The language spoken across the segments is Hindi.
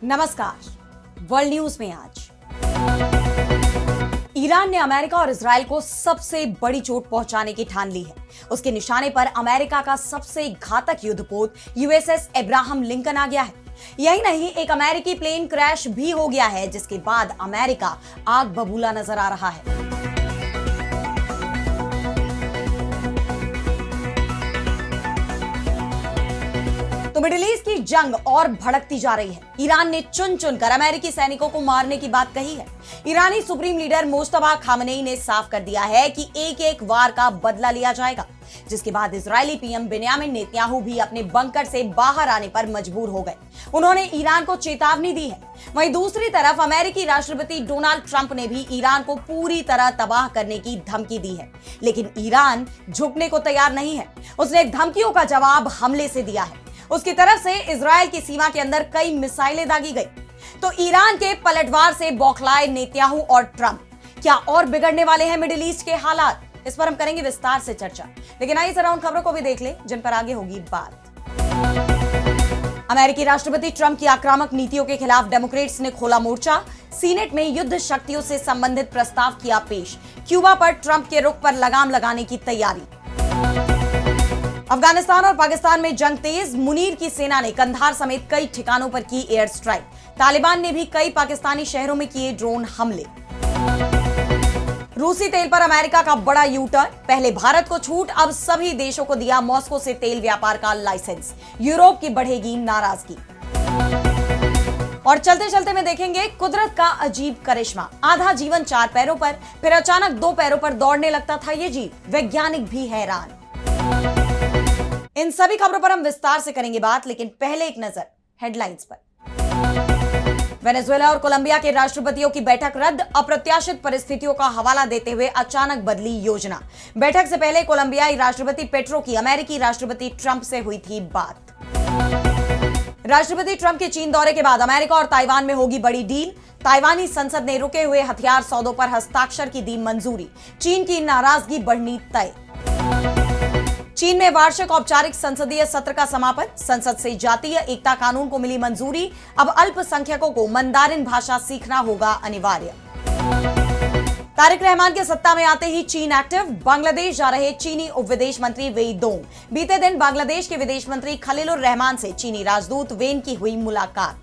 नमस्कार। वर्ल्ड न्यूज में आज ईरान ने अमेरिका और इजराइल को सबसे बड़ी चोट पहुंचाने की ठान ली है। उसके निशाने पर अमेरिका का सबसे घातक युद्धपोत यूएसएस अब्राहम लिंकन आ गया है। यही नहीं, एक अमेरिकी प्लेन क्रैश भी हो गया है, जिसके बाद अमेरिका आग बबूला नजर आ रहा है। तो मिडिल ईस्ट की जंग और भड़कती जा रही है। ईरान ने चुन चुनकर अमेरिकी सैनिकों को मारने की बात कही है। ईरानी सुप्रीम लीडर मुस्तफा खामनेई ने साफ कर दिया है कि एक एक वार का बदला लिया जाएगा, जिसके बाद इजरायली पीएम बेंयामिन नेतन्याहू भी अपने बंकर से बाहर आने पर मजबूर हो गए। उन्होंने ईरान को चेतावनी दी है। वहीं दूसरी तरफ अमेरिकी राष्ट्रपति डोनाल्ड ट्रंप ने भी ईरान को पूरी तरह तबाह करने की धमकी दी है, लेकिन ईरान झुकने को तैयार नहीं है। उसने धमकियों का जवाब हमले से दिया है। उसकी तरफ से इजराइल की सीमा के अंदर कई मिसाइलें दागी गई। तो ईरान के पलटवार से बौखलाए नेतन्याहू और ट्रंप, क्या और बिगड़ने वाले हैं मिडिल ईस्ट के हालात? इस पर हम करेंगे विस्तार से चर्चा, लेकिन आइए जरा उन खबरों को भी देख लें जिन पर आगे होगी बात। अमेरिकी राष्ट्रपति ट्रंप की आक्रामक नीतियों के खिलाफ डेमोक्रेट्स ने खोला मोर्चा। सीनेट में युद्ध शक्तियों से संबंधित प्रस्ताव किया पेश। क्यूबा पर ट्रंप के रुख पर लगाम लगाने की तैयारी। अफगानिस्तान और पाकिस्तान में जंग तेज। मुनीर की सेना ने कंधार समेत कई ठिकानों पर की एयर स्ट्राइक। तालिबान ने भी कई पाकिस्तानी शहरों में किए ड्रोन हमले। रूसी तेल पर अमेरिका का बड़ा यू टर्न। पहले भारत को छूट, अब सभी देशों को दिया मॉस्को से तेल व्यापार का लाइसेंस। यूरोप की बढ़ेगी नाराजगी। और चलते चलते में देखेंगे कुदरत का अजीब करिश्मा। आधा जीवन चार पैरों पर, फिर अचानक दो पैरों पर दौड़ने लगता था ये जीव। वैज्ञानिक भी हैरान। इन सभी खबरों पर हम विस्तार से करेंगे बात, लेकिन पहले एक नजर हेडलाइंस पर। वेनेजुएला और कोलंबिया के राष्ट्रपतियों की बैठक रद्द। अप्रत्याशित परिस्थितियों का हवाला देते हुए अचानक बदली योजना। बैठक से पहले कोलंबियाई राष्ट्रपति पेट्रो की अमेरिकी राष्ट्रपति ट्रंप से हुई थी बात। राष्ट्रपति ट्रंप के चीन दौरे के बाद अमेरिका और ताइवान में होगी बड़ी डील। ताइवानी संसद ने रुके हुए हथियार सौदों पर हस्ताक्षर की दी मंजूरी। चीन की नाराजगी बढ़नी तय। चीन में वार्षिक औपचारिक संसदीय सत्र का समापन। संसद से जातीय एकता कानून को मिली मंजूरी। अब अल्पसंख्यकों को मंदारिन भाषा सीखना होगा अनिवार्य। तारिक रहमान के सत्ता में आते ही चीन एक्टिव। बांग्लादेश जा रहे चीनी उप विदेश मंत्री वेई दोंग। बीते दिन बांग्लादेश के विदेश मंत्री खलीलुर रहमान से चीनी राजदूत वेन की हुई मुलाकात।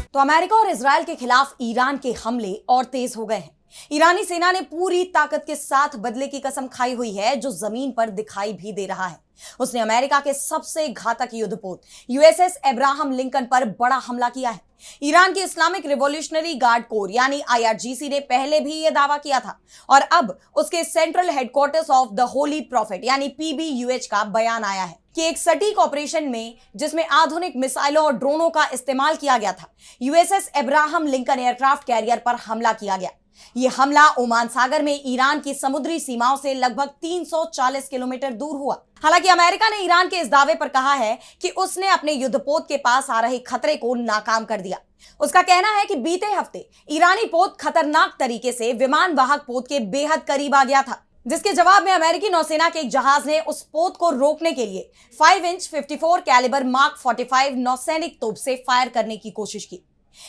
तो अमेरिका और इजराइल के खिलाफ ईरान के हमले और तेज हो गए हैं। ईरानी सेना ने पूरी ताकत के साथ बदले की कसम खाई हुई है, जो जमीन पर दिखाई भी दे रहा है। उसने अमेरिका के सबसे घातक युद्धपोत यूएसएस अब्राहम लिंकन पर बड़ा हमला किया है। ईरान की इस्लामिक रिवॉल्यूशनरी गार्ड कोर यानी आईआरजीसी ने पहले भी यह दावा किया था, और अब उसके central headquarters of the holy prophet यानी पीबीयूएच का बयान आया है कि एक सटीक ऑपरेशन में, जिसमें आधुनिक मिसाइलों और ड्रोनों का इस्तेमाल किया गया था, USS Abraham Lincoln aircraft carrier पर हमला किया गया। यह हमला ओमान सागर में ईरान की समुद्री सीमाओं से लगभग 340 किलोमीटर दूर हुआ। हालांकि अमेरिका ने ईरान के इस दावे पर कहा है कि उसने अपने युद्धपोत के पास आ रहे खतरे को नाकाम कर दिया। उसका कहना है कि बीते हफ्ते ईरानी पोत खतरनाक तरीके से विमान वाहक पोत के बेहद करीब आ गया था, जिसके जवाब में अमेरिकी नौसेना के एक जहाज ने उस पोत को रोकने के लिए 5 इंच 54 कैलिबर मार्क 45 नौसैनिक तोप से फायर करने की कोशिश की।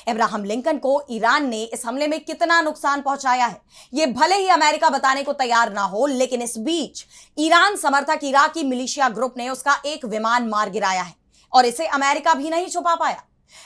अब्राहम लिंकन को ईरान ने इस हमले में कितना नुकसान पहुंचाया है, यह भले ही अमेरिका बताने को तैयार ना हो, लेकिन इस बीच ईरान समर्थक इराकी मिलिशिया ग्रुप ने उसका एक विमान मार गिराया है, और इसे अमेरिका भी नहीं छुपा पाया।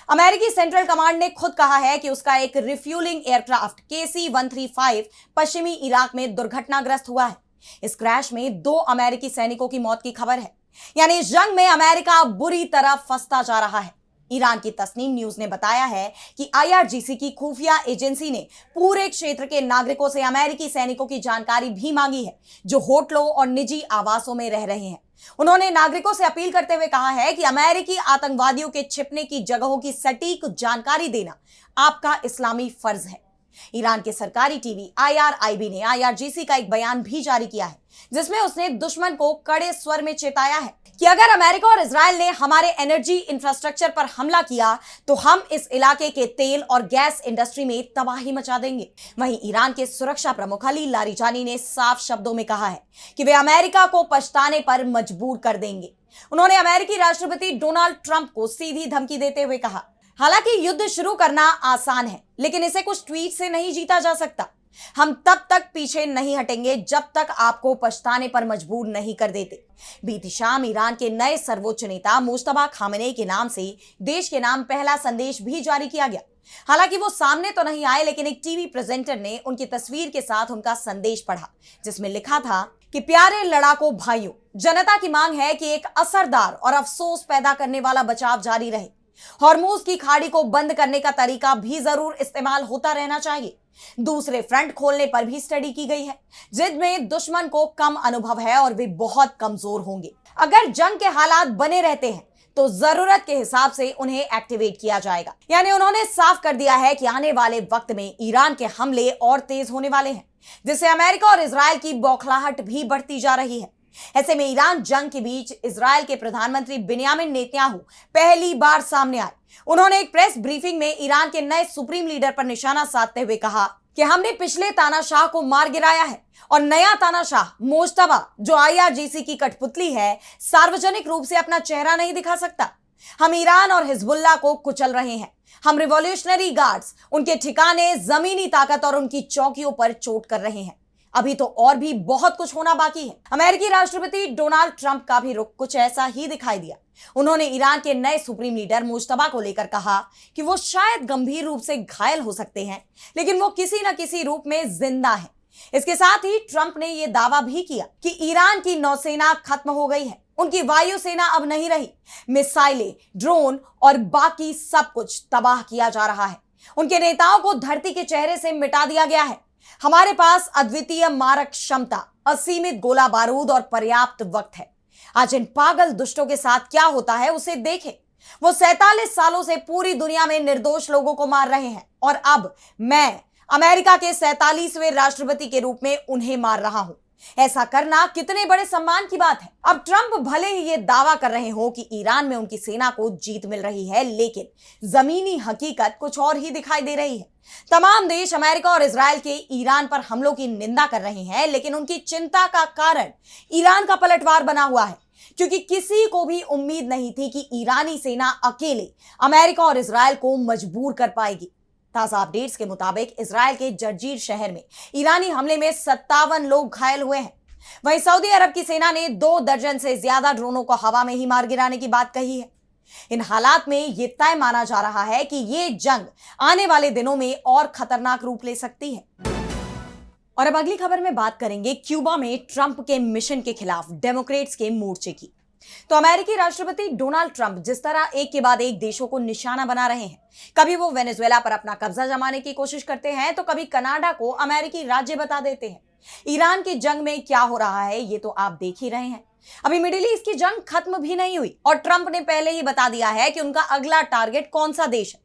अमेरिकी सेंट्रल कमांड ने खुद कहा है कि उसका एक रिफ्यूलिंग एयरक्राफ्ट KC-135 पश्चिमी इराक में दुर्घटनाग्रस्त हुआ है। इस क्रैश में 2 अमेरिकी सैनिकों की मौत की खबर है। यानी इस जंग में अमेरिका बुरी तरह फंसता जा रहा है। ईरान की तस्नीम न्यूज ने बताया है कि आईआरजीसी की खुफिया एजेंसी ने पूरे क्षेत्र के नागरिकों से अमेरिकी सैनिकों की जानकारी भी मांगी है, जो होटलों और निजी आवासों में रह रहे हैं। उन्होंने नागरिकों से अपील करते हुए कहा है कि अमेरिकी आतंकवादियों के छिपने की जगहों की सटीक जानकारी देना आपका इस्लामी फर्ज है। ईरान के सरकारी टीवी IRIB ने आईआरजीसी का एक बयान भी जारी किया है, जिसमें उसने दुश्मन को कड़े स्वर में चेताया है कि अगर अमेरिका और इजराइल ने हमारे एनर्जी इंफ्रास्ट्रक्चर पर हमला किया तो हम इस इलाके के तेल और गैस इंडस्ट्री में तबाही मचा देंगे। वहीं ईरान के सुरक्षा प्रमुख अली लारिजानी ने साफ शब्दों में कहा है कि वे अमेरिका को पछताने पर मजबूर कर देंगे। उन्होंने अमेरिकी राष्ट्रपति डोनाल्ड ट्रंप को सीधी धमकी देते हुए कहा, हालांकि युद्ध शुरू करना आसान है, लेकिन इसे कुछ ट्वीट से नहीं जीता जा सकता। हम तब तक पीछे नहीं हटेंगे जब तक आपको पछताने पर मजबूर नहीं कर देते। बीती शाम ईरान के नए सर्वोच्च नेता मुश्तबा खामेनेई के नाम से देश के नाम पहला संदेश भी जारी किया गया। हालांकि वो सामने तो नहीं आए, लेकिन एक टीवी प्रेजेंटर ने उनकी तस्वीर के साथ उनका संदेश पढ़ा, जिसमें लिखा था कि प्यारे लड़ाकों भाइयों, जनता की मांग है कि एक असरदार और अफसोस पैदा करने वाला बचाव जारी रहे। हॉर्मूज की खाड़ी को बंद करने का तरीका भी जरूर इस्तेमाल होता रहना चाहिए। दूसरे फ्रंट खोलने पर भी स्टडी की गई है, जिनमें दुश्मन को कम अनुभव है और वे बहुत कमजोर होंगे। अगर जंग के हालात बने रहते हैं तो जरूरत के हिसाब से उन्हें एक्टिवेट किया जाएगा। यानी उन्होंने साफ कर दिया है कि आने वाले वक्त में ईरान के हमले और तेज होने वाले हैं, जिससे अमेरिका और इजराइल की बौखलाहट भी बढ़ती जा रही है। ऐसे में ईरान जंग के बीच इजराइल के प्रधानमंत्री बिन्यामिन नेतन्याहू पहली बार सामने आए। उन्होंने एक प्रेस ब्रीफिंग में ईरान के नए सुप्रीम लीडर पर निशाना साधते हुए कहा कि हमने पिछले तानाशाह को मार गिराया है और नया तानाशाह मुश्तबा, जो IRGC की कठपुतली है, सार्वजनिक रूप से अपना चेहरा नहीं दिखा सकता। हम ईरान और हिजबुल्लाह को कुचल रहे हैं। हम रिवॉल्यूशनरी गार्ड्स, उनके ठिकाने, जमीनी ताकत और उनकी चौकियों पर चोट कर रहे हैं। अभी तो और भी बहुत कुछ होना बाकी है। अमेरिकी राष्ट्रपति डोनाल्ड ट्रंप का भी रुख कुछ ऐसा ही दिखाई दिया। उन्होंने ईरान के नए सुप्रीम लीडर मुश्तबा को लेकर कहा कि वो शायद गंभीर रूप से घायल हो सकते हैं, लेकिन वो किसी न किसी रूप में जिंदा हैं। इसके साथ ही ट्रंप ने यह दावा भी किया कि ईरान की नौसेना खत्म हो गई है, उनकी वायुसेना अब नहीं रही। मिसाइलें, ड्रोन और बाकी सब कुछ तबाह किया जा रहा है। उनके नेताओं को धरती के चेहरे से मिटा दिया गया है। हमारे पास अद्वितीय मारक क्षमता, असीमित गोला बारूद और पर्याप्त वक्त है। आज इन पागल दुष्टों के साथ क्या होता है उसे देखें। वो 47 सालों से पूरी दुनिया में निर्दोष लोगों को मार रहे हैं और अब मैं अमेरिका के 47वें राष्ट्रपति के रूप में उन्हें मार रहा हूं। ऐसा करना कितने बड़े सम्मान की बात है। अब ट्रंप भले ही ये दावा कर रहे हो कि ईरान में उनकी सेना को जीत मिल रही है, लेकिन जमीनी हकीकत कुछ और ही दिखाई दे रही है। तमाम देश अमेरिका और इजराइल के ईरान पर हमलों की निंदा कर रहे हैं, लेकिन उनकी चिंता का कारण ईरान का पलटवार बना हुआ है, क्योंकि किसी को भी उम्मीद नहीं थी कि ईरानी सेना अकेले अमेरिका और इजराइल को मजबूर कर पाएगी। ताजा अपडेट्स के मुताबिक इजराइल के जर्जीर शहर में ईरानी हमले में 57 लोग घायल हुए हैं। वहीं सऊदी अरब की सेना ने 2 दर्जन से ज्यादा ड्रोनों को हवा में ही मार गिराने की बात कही है। इन हालात में यह तय माना जा रहा है कि ये जंग आने वाले दिनों में और खतरनाक रूप ले सकती है। और अब अगली खबर में बात करेंगे क्यूबा में ट्रंप के मिशन के खिलाफ डेमोक्रेट्स के मोर्चे की। तो अमेरिकी राष्ट्रपति डोनाल्ड ट्रंप जिस तरह एक के बाद एक देशों को निशाना बना रहे हैं, कभी वो वेनेजुएला पर अपना कब्जा जमाने की कोशिश करते हैं तो कभी कनाडा को अमेरिकी राज्य बता देते हैं। ईरान की जंग में क्या हो रहा है ये तो आप देख ही रहे हैं। अभी मिडिल ईस्ट की जंग खत्म भी नहीं हुई और ट्रंप ने पहले ही बता दिया है कि उनका अगला टारगेट कौन सा देश है।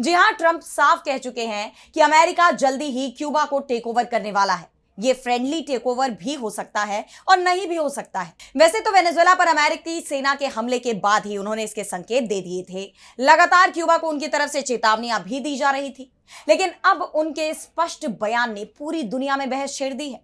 जी हां, ट्रंप साफ कह चुके हैं कि अमेरिका जल्दी ही क्यूबा को टेक ओवर करने वाला है। ये फ्रेंडली टेक ओवर भी हो सकता है और नहीं भी हो सकता है। वैसे तो वेनेजुएला पर अमेरिकी सेना के हमले के बाद ही उन्होंने इसके संकेत दे दिए थे। लगातार क्यूबा को उनकी तरफ से चेतावनियां भी दी जा रही थी, लेकिन अब उनके स्पष्ट बयान ने पूरी दुनिया में बहस छेड़ दी है।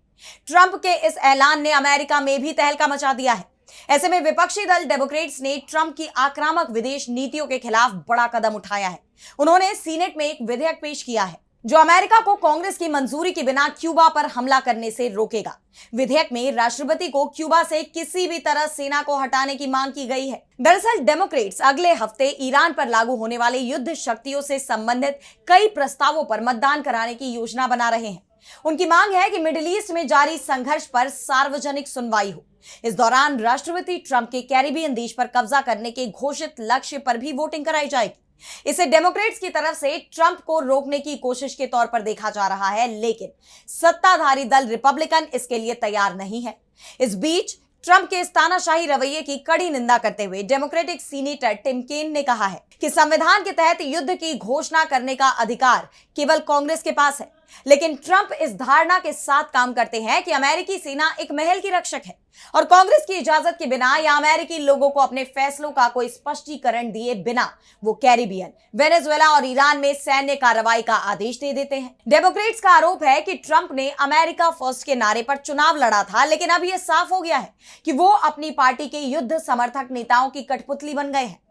ट्रंप के इस ऐलान ने अमेरिका में भी तहलका मचा दिया है। ऐसे में विपक्षी दल डेमोक्रेट्स ने ट्रंप की आक्रामक विदेश नीतियों के खिलाफ बड़ा कदम उठाया है। उन्होंने सीनेट में एक विधेयक पेश किया है जो अमेरिका को कांग्रेस की मंजूरी के बिना क्यूबा पर हमला करने से रोकेगा। विधेयक में राष्ट्रपति को क्यूबा से किसी भी तरह सेना को हटाने की मांग की गई है। दरअसल डेमोक्रेट्स अगले हफ्ते ईरान पर लागू होने वाले युद्ध शक्तियों से संबंधित कई प्रस्तावों पर मतदान कराने की योजना बना रहे हैं। उनकी मांग है कि मिडिल ईस्ट में जारी संघर्ष पर सार्वजनिक सुनवाई हो। इस दौरान राष्ट्रपति ट्रंप के कैरिबियन देश पर कब्जा करने के घोषित लक्ष्य पर भी वोटिंग कराई जाएगी। इसे डेमोक्रेट्स की तरफ से ट्रंप को रोकने की कोशिश के तौर पर देखा जा रहा है, लेकिन सत्ताधारी दल रिपब्लिकन इसके लिए तैयार नहीं है। इस बीच ट्रंप के इस तानाशाही रवैये की कड़ी निंदा करते हुए डेमोक्रेटिक सीनेटर टिम केन ने कहा है कि संविधान के तहत युद्ध की घोषणा करने का अधिकार केवल कांग्रेस के पास है, लेकिन ट्रंप इस धारणा के साथ काम करते हैं कि अमेरिकी सेना एक महल की रक्षक है और कांग्रेस की इजाजत के बिना या अमेरिकी लोगों को अपने फैसलों का कोई स्पष्टीकरण दिए बिना वो कैरिबियन, वेनेजुएला और ईरान में सैन्य कार्रवाई का आदेश दे देते हैं। डेमोक्रेट्स का आरोप है कि ट्रंप ने अमेरिका फर्स्ट के नारे पर चुनाव लड़ा था, लेकिन अब यह साफ हो गया है कि वो अपनी पार्टी के युद्ध समर्थक नेताओं की कठपुतली बन गए हैं।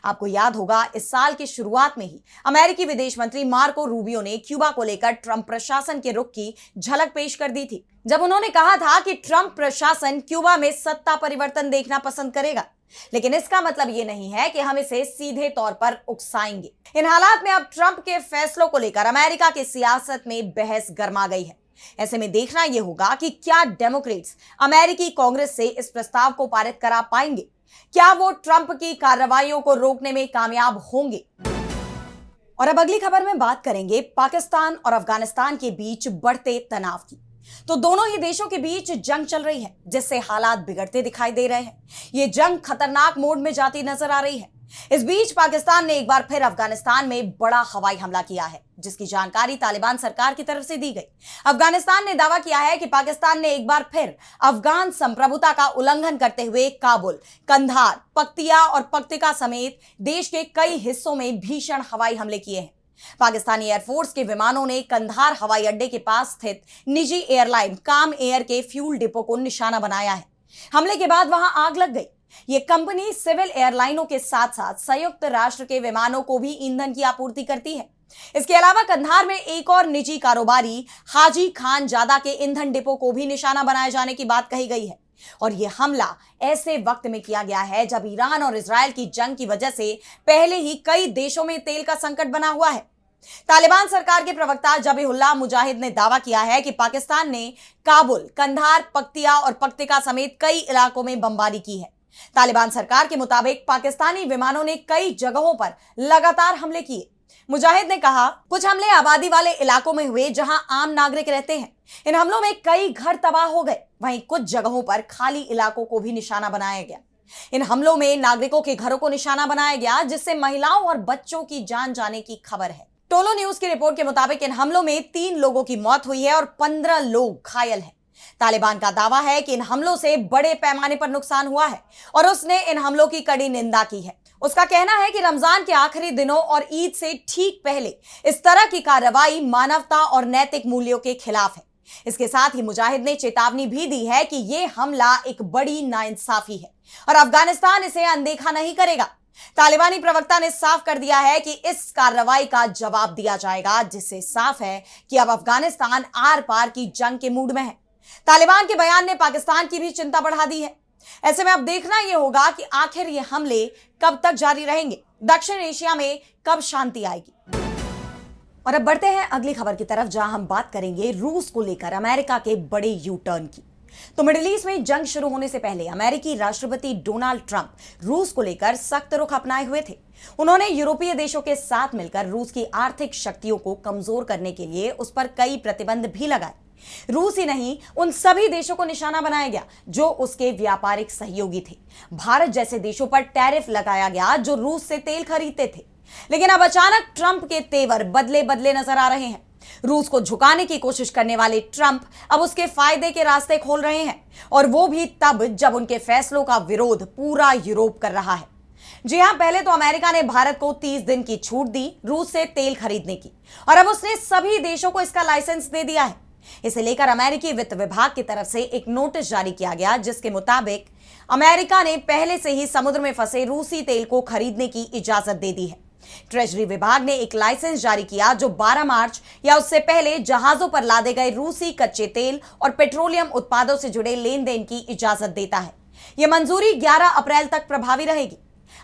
आपको याद होगा, इस साल की शुरुआत में ही अमेरिकी विदेश मंत्री मार्को रूबियो ने क्यूबा को लेकर ट्रंप प्रशासन के रुख की झलक पेश कर दी थी, जब उन्होंने कहा था कि ट्रंप प्रशासन क्यूबा में सत्ता परिवर्तन देखना पसंद करेगा। लेकिन इसका मतलब यह नहीं है कि हम इसे सीधे तौर पर उकसाएंगे। इन हालात में अब ट्रंप के फैसलों को लेकर अमेरिका की सियासत में बहस गर्मा गई है। ऐसे में देखना यह होगा कि क्या डेमोक्रेट्स अमेरिकी कांग्रेस से इस प्रस्ताव को पारित करा पाएंगे। क्या वो ट्रंप की कार्रवाइयों को रोकने में कामयाब होंगे। और अब अगली खबर में बात करेंगे पाकिस्तान और अफगानिस्तान के बीच बढ़ते तनाव की। तो दोनों ही देशों के बीच जंग चल रही है, जिससे हालात बिगड़ते दिखाई दे रहे हैं। ये जंग खतरनाक मोड में जाती नजर आ रही है। इस बीच पाकिस्तान ने एक बार फिर अफगानिस्तान में बड़ा हवाई हमला किया है, जिसकी जानकारी तालिबान सरकार की तरफ से दी गई। अफगानिस्तान ने दावा किया है कि पाकिस्तान ने एक बार फिर अफगान संप्रभुता का उल्लंघन करते हुए काबुल, कंधार, पख्तिया और पख्तिका समेत देश के कई हिस्सों में भीषण हवाई हमले किए हैं। पाकिस्तानी एयरफोर्स के विमानों ने कंधार हवाई अड्डे के पास स्थित निजी एयरलाइन काम एयर के फ्यूल डिपो को निशाना बनाया है। हमले के बाद वहां आग लग गई। ये कंपनी सिविल एयरलाइनों के साथ साथ संयुक्त राष्ट्र के विमानों को भी ईंधन की आपूर्ति करती है। इसके अलावा कंधार में एक और निजी कारोबारी हाजी खान जादा के ईंधन डिपो को भी निशाना बनाए जाने की बात कही गई है। और यह हमला ऐसे वक्त में किया गया है जब ईरान और इजराइल की जंग की वजह से पहले ही कई देशों में तेल का संकट बना हुआ है। तालिबान सरकार के प्रवक्ता जबीहुल्लाह मुजाहिद ने दावा किया है कि पाकिस्तान ने काबुल, कंधार, पख्तिया और पख्तिका समेत कई इलाकों में बमबारी की है। तालिबान सरकार के मुताबिक पाकिस्तानी विमानों ने कई जगहों पर लगातार हमले किए। मुजाहिद ने कहा, कुछ हमले आबादी वाले इलाकों में हुए जहां आम नागरिक रहते हैं। इन हमलों में कई घर तबाह हो गए। वहीं कुछ जगहों पर खाली इलाकों को भी निशाना बनाया गया। इन हमलों में नागरिकों के घरों को निशाना बनाया गया, जिससे महिलाओं और बच्चों की जान जाने की खबर है। टोलो न्यूज की रिपोर्ट के मुताबिक इन हमलों में 3 लोगों की मौत हुई है और 15 लोग घायल हैं। तालिबान का दावा है कि इन हमलों से बड़े पैमाने पर नुकसान हुआ है और उसने इन हमलों की कड़ी निंदा की है। उसका कहना है कि रमजान के आखिरी दिनों और ईद से ठीक पहले इस तरह की कार्रवाई मानवता और नैतिक मूल्यों के खिलाफ है। इसके साथ ही मुजाहिद ने चेतावनी भी दी है कि यह हमला एक बड़ी नाइंसाफी है और अफगानिस्तान इसे अनदेखा नहीं करेगा। तालिबानी प्रवक्ता ने साफ कर दिया है कि इस कार्रवाई का जवाब दिया जाएगा, जिससे साफ है कि अब अफगानिस्तान आर पार की जंग के मूड में है। तालिबान के बयान ने पाकिस्तान की भी चिंता बढ़ा दी है। ऐसे में अब देखना यह होगा कि आखिर ये हमले कब तक जारी रहेंगे, दक्षिण एशिया में कब शांति आएगी। और अब बढ़ते हैं अगली खबर की तरफ, जहां हम बात करेंगे रूस को लेकर अमेरिका के बड़े यू टर्न की। तो मिडिल ईस्ट में जंग शुरू होने से पहले अमेरिकी राष्ट्रपति डोनाल्ड ट्रंप रूस को लेकर सख्त रुख अपनाए हुए थे। उन्होंने यूरोपीय देशों के साथ मिलकर रूस की आर्थिक शक्तियों को कमजोर करने के लिए उस पर कई प्रतिबंध भी लगाए। रूस ही नहीं, उन सभी देशों को निशाना बनाया गया जो उसके व्यापारिक सहयोगी थे। भारत जैसे देशों पर टैरिफ लगाया गया जो रूस से तेल खरीदते थे। लेकिन अब अचानक ट्रंप के तेवर बदले बदले नजर आ रहे हैं। रूस को झुकाने की कोशिश करने वाले ट्रंप अब उसके फायदे के रास्ते खोल रहे हैं, और वो भी तब जब उनके फैसलों का विरोध पूरा यूरोप कर रहा है। जी हां, पहले तो अमेरिका ने भारत को 30 दिन की छूट दी रूस से तेल खरीदने की, और अब उसने सभी देशों को इसका लाइसेंस दे दिया है। इसे लेकर अमेरिकी वित्त विभाग की तरफ से एक नोटिस जारी किया गया, जिसके मुताबिक अमेरिका ने पहले से ही समुद्र में फंसे रूसी तेल को खरीदने की इजाजत दे दी है। ट्रेजरी विभाग ने एक लाइसेंस जारी किया जो 12 मार्च या उससे पहले जहाजों पर लादे गए रूसी कच्चे तेल और पेट्रोलियम उत्पादों से जुड़े लेन देन की इजाजत देता है। यह मंजूरी 11 अप्रैल तक प्रभावी रहेगी।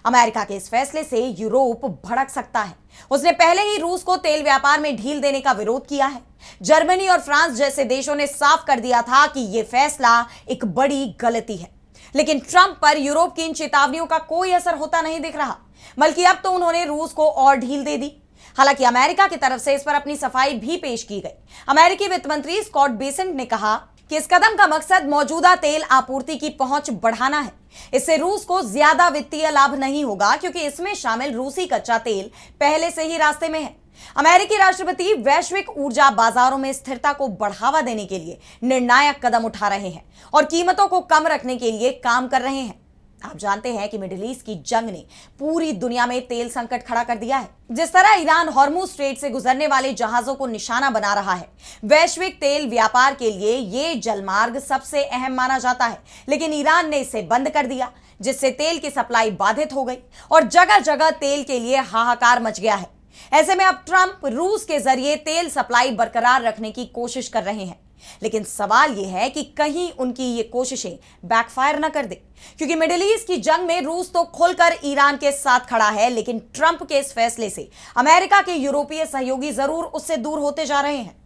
अमेरिका के इस फैसले से यूरोप भड़क सकता है। उसने पहले ही रूस को तेल व्यापार में ढील देने का विरोध किया है। जर्मनी और फ्रांस जैसे देशों ने साफ कर दिया था कि यह फैसला एक बड़ी गलती है। लेकिन ट्रंप पर यूरोप की इन चेतावनियों का कोई असर होता नहीं दिख रहा, बल्कि अब तो उन्होंने रूस को और ढील दे दी। हालांकि अमेरिका की तरफ से इस पर अपनी सफाई भी पेश की गई। अमेरिकी वित्त मंत्री स्कॉट बेसेंट ने कहा कि इस कदम का मकसद मौजूदा तेल आपूर्ति की पहुंच बढ़ाना है। इससे रूस को ज्यादा वित्तीय लाभ नहीं होगा, क्योंकि इसमें शामिल रूसी कच्चा तेल पहले से ही रास्ते में है। अमेरिकी राष्ट्रपति वैश्विक ऊर्जा बाजारों में स्थिरता को बढ़ावा देने के लिए निर्णायक कदम उठा रहे हैं और कीमतों को कम रखने के लिए काम कर रहे हैं। आप जानते हैं कि मिडिल ईस्ट की जंग ने पूरी दुनिया में तेल संकट खड़ा कर दिया है। जिस तरह ईरान हॉर्मुज स्ट्रेट से गुजरने वाले जहाजों को निशाना बना रहा है, वैश्विक तेल व्यापार के लिए यह जलमार्ग सबसे अहम माना जाता है, लेकिन ईरान ने इसे बंद कर दिया, जिससे तेल की सप्लाई बाधित हो गई और जगह जगह तेल के लिए हाहाकार मच गया है। ऐसे में अब ट्रंप रूस के जरिए तेल सप्लाई बरकरार रखने की कोशिश कर रहे हैं, लेकिन सवाल यह है कि कहीं उनकी ये कोशिशें बैकफायर न कर दे, क्योंकि मिडिल ईस्ट की जंग में रूस तो खुलकर ईरान के साथ खड़ा है, लेकिन ट्रंप के इस फैसले से अमेरिका के यूरोपीय सहयोगी जरूर उससे दूर होते जा रहे हैं।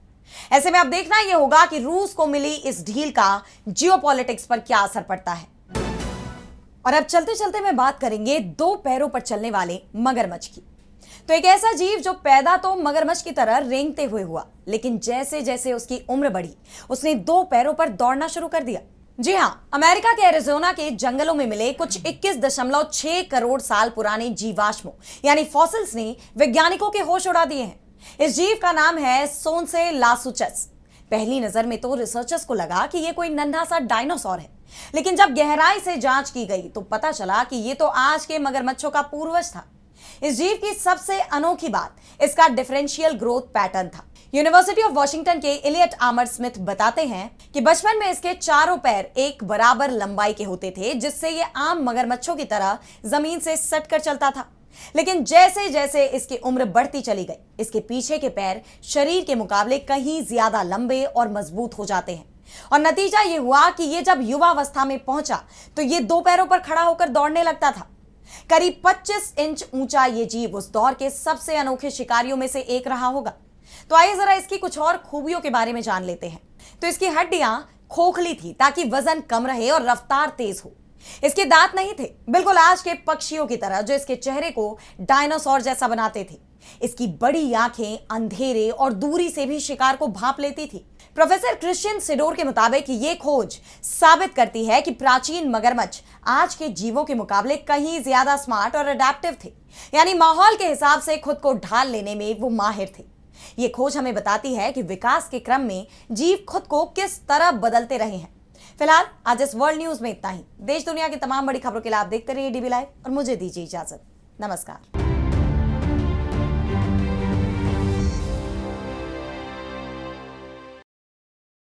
ऐसे में अब देखना यह होगा कि रूस को मिली इस ढील का जियोपॉलिटिक्स पर क्या असर पड़ता है। और अब चलते चलते मैं बात करेंगे दो पैरों पर चलने वाले मगरमच्छ की। तो एक ऐसा जीव जो पैदा तो मगरमच्छ की तरह रेंगते हुए हुआ, लेकिन जैसे जैसे उसकी उम्र बढ़ी उसने दो पैरों पर दौड़ना शुरू कर दिया। जी हां, अमेरिका के एरिजोना के जंगलों में मिले कुछ 21.6 करोड़ साल पुराने जीवाश्मों यानी फॉसिल्स ने वैज्ञानिकों के होश उड़ा दिए हैं। इस जीव का नाम है सोनसेलासुचस। पहली नजर में तो रिसर्चर्स को लगा कि यह कोई नन्हा सा डायनासोर है, लेकिन जब गहराई से जांच की गई तो पता चला कि यह तो आज के मगरमच्छों का पूर्वज था। इस जीव की सबसे अनोखी बात इसका डिफरेंशियल ग्रोथ पैटर्न था। यूनिवर्सिटी ऑफ वॉशिंगटन के इलियट आमर स्मिथ बताते हैं कि बचपन में इसके चारों पैर एक बराबर लंबाई के होते थे, जिससे यह आम मगरमच्छों की तरह जमीन से सटकर चलता था। लेकिन जैसे जैसे इसकी उम्र बढ़ती चली गई, इसके पीछे के पैर शरीर के मुकाबले कहीं ज्यादा लंबे और मजबूत हो जाते हैं, और नतीजा यह हुआ कि यह जब युवावस्था में पहुंचा तो यह दो पैरों पर खड़ा होकर दौड़ने लगता था। करीब 25 इंच ऊंचा यह जीव उस दौर के सबसे अनोखे शिकारियों में से एक रहा होगा। तो आइए जरा इसकी कुछ और खूबियों के बारे में जान लेते हैं। तो इसकी हड्डियां खोखली थी ताकि वजन कम रहे और रफ्तार तेज हो। इसके दांत नहीं थे, बिल्कुल आज के पक्षियों की तरह, जो इसके चेहरे को डायनासोर जैसा बनाते थे। इसकी बड़ी आंखें अंधेरे और दूरी से भी शिकार को भांप लेती थी। प्रोफेसर क्रिश्चियन सिडोर के मुताबिक ये खोज साबित करती है कि प्राचीन मगरमच्छ आज के जीवों के मुकाबले कहीं ज्यादा स्मार्ट और अडेप्टिव थे, यानी माहौल के हिसाब से खुद को ढाल लेने में वो माहिर थे। ये खोज हमें बताती है कि विकास के क्रम में जीव खुद को किस तरह बदलते रहे हैं। फिलहाल आज इस वर्ल्ड न्यूज में इतना ही। देश दुनिया की तमाम बड़ी खबरों के लिए आप देखते रहिए डीबी लाइव और मुझे दीजिए इजाजत। नमस्कार।